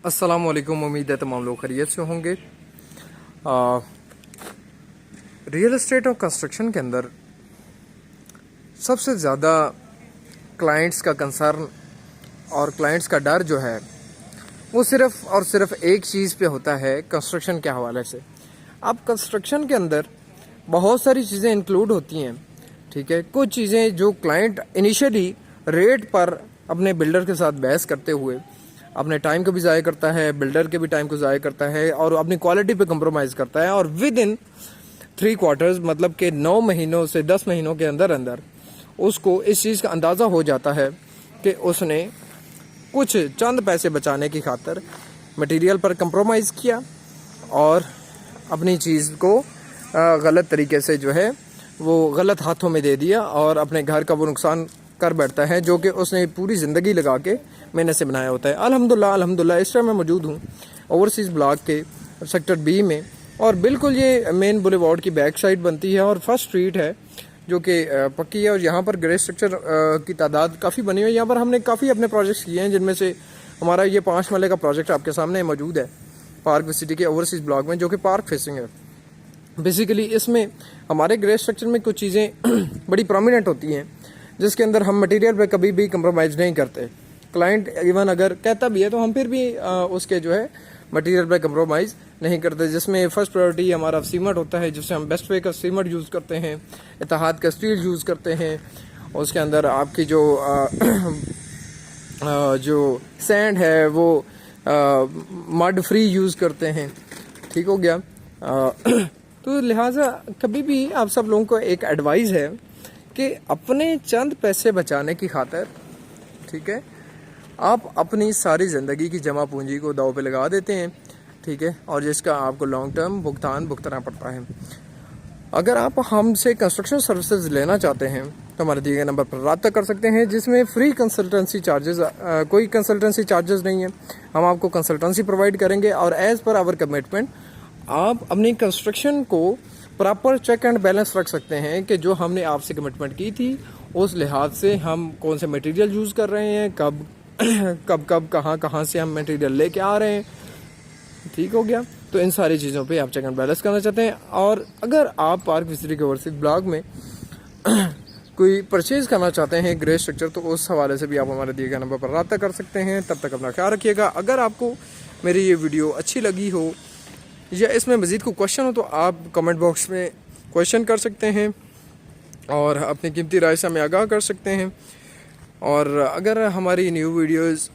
अस्सलाम वालेकुम। उम्मीद है तमाम लोग खैरियत से होंगे। रियल एस्टेट और कंस्ट्रक्शन के अंदर सबसे ज़्यादा क्लाइंट्स का कंसर्न और क्लाइंट्स का डर जो है वो सिर्फ़ और सिर्फ एक चीज़ पे होता है, कंस्ट्रक्शन के हवाले से। अब कंस्ट्रक्शन के अंदर बहुत सारी चीज़ें इंक्लूड होती हैं, ठीक है। कुछ चीज़ें जो क्लाइंट इनिशियली रेट पर अपने बिल्डर के साथ बहस करते हुए अपने टाइम को भी ज़ाया करता है, बिल्डर के भी टाइम को ज़ाया करता है और अपनी क्वालिटी पे कंप्रोमाइज़ करता है, और विद इन 3 क्वार्टर्स मतलब कि 9 महीनों से 10 महीनों के अंदर अंदर उसको इस चीज़ का अंदाज़ा हो जाता है कि उसने कुछ चंद पैसे बचाने की खातिर मटेरियल पर कंप्रोमाइज़ किया और अपनी चीज़ को गलत तरीके से जो है वो गलत हाथों में दे दिया और अपने घर का वो नुकसान कर बैठता है जो कि उसने पूरी ज़िंदगी लगा के मेहनत से बनाया होता है। अल्हम्दुलिल्लाह इस टाइम मैं मौजूद हूँ ओवरसीज़ ब्लॉक के सेक्टर बी में, और बिल्कुल ये मेन बुलेवार्ड की बैक साइड बनती है और फर्स्ट स्ट्रीट है जो कि पक्की है, और यहाँ पर ग्रे स्ट्रक्चर की तादाद काफ़ी बनी हुई है। यहाँ पर हमने काफ़ी अपने प्रोजेक्ट्स किए हैं, जिनमें से हमारा ये 5 मरले का प्रोजेक्ट आपके सामने मौजूद है पार्क सिटी के ओवरसीज़ ब्लॉक में, जो कि पार्क फेसिंग है। बेसिकली इसमें हमारे ग्रे स्ट्रक्चर में कुछ चीज़ें बड़ी प्रोमिनेंट होती हैं जिसके अंदर हम मटेरियल पे कभी भी कंप्रोमाइज़ नहीं करते। क्लाइंट इवन अगर कहता भी है तो हम फिर भी उसके जो है मटेरियल पे कंप्रोमाइज़ नहीं करते, जिसमें फर्स्ट प्रायोरिटी हमारा सीमेंट होता है, जिससे हम बेस्ट वे का सीमेंट यूज़ करते हैं, इत्तेहाद का स्टील यूज़ करते हैं। उसके अंदर आपकी जो सैंड है वो मड फ्री यूज़ करते हैं, ठीक हो गया। तो लिहाजा कभी भी आप सब लोगों को एक एडवाइस है कि अपने चंद पैसे बचाने की खातिर, ठीक है, आप अपनी सारी ज़िंदगी की जमा पूंजी को दाव पे लगा देते हैं, ठीक है, और जिसका आपको लॉन्ग टर्म भुगतान भुगतना पड़ता है। अगर आप हमसे कंस्ट्रक्शन सर्विसेज लेना चाहते हैं तो हमारे दिए गए नंबर पर रब्ता कर सकते हैं, जिसमें फ्री कंसल्टेंसी चार्जेस, कोई कंसल्टेंसी चार्जेस नहीं है। हम आपको कंसल्टेंसी प्रोवाइड करेंगे और एज़ पर आवर कमिटमेंट आप अपनी कंस्ट्रक्शन को प्रॉपर चेक एंड बैलेंस रख सकते हैं कि जो हमने आपसे कमिटमेंट की थी उस लिहाज से हम कौन से मटेरियल यूज़ कर रहे हैं, कब कहाँ से हम मटेरियल लेके आ रहे हैं, ठीक हो गया। तो इन सारी चीज़ों पे आप चेक एंड बैलेंस करना चाहते हैं, और अगर आप पार्क विजिटी के ओवरसीज़ ब्लॉक में कोई परचेज़ करना चाहते हैं ग्रे स्ट्रक्चर, तो उस हवाले से भी आप हमारे दिए गए नंबर पर रब्ता कर सकते हैं। तब तक अपना ख्याल रखिएगा। अगर आपको मेरी ये वीडियो अच्छी लगी हो या इसमें मज़ीद कोई क्वेश्चन हो तो आप कमेंट बॉक्स में क्वेश्चन कर सकते हैं और अपनी कीमती राय से हमें आगाह कर सकते हैं। और अगर हमारी न्यू वीडियोस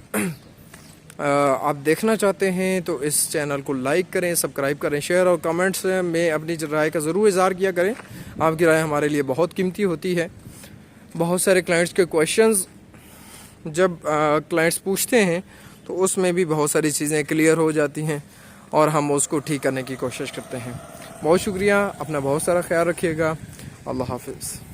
आप देखना चाहते हैं तो इस चैनल को लाइक करें, सब्सक्राइब करें, शेयर और कमेंट्स में अपनी राय का ज़रूर इज़हार किया करें। आपकी राय हमारे लिए बहुत कीमती होती है। बहुत सारे क्लाइंट्स के क्वेश्चंस जब क्लाइंट्स पूछते हैं तो उसमें भी बहुत सारी चीज़ें क्लियर हो जाती हैं और हम उसको ठीक करने की कोशिश करते हैं। बहुत शुक्रिया, अपना बहुत सारा ख्याल रखिएगा। अल्लाह हाफिज़।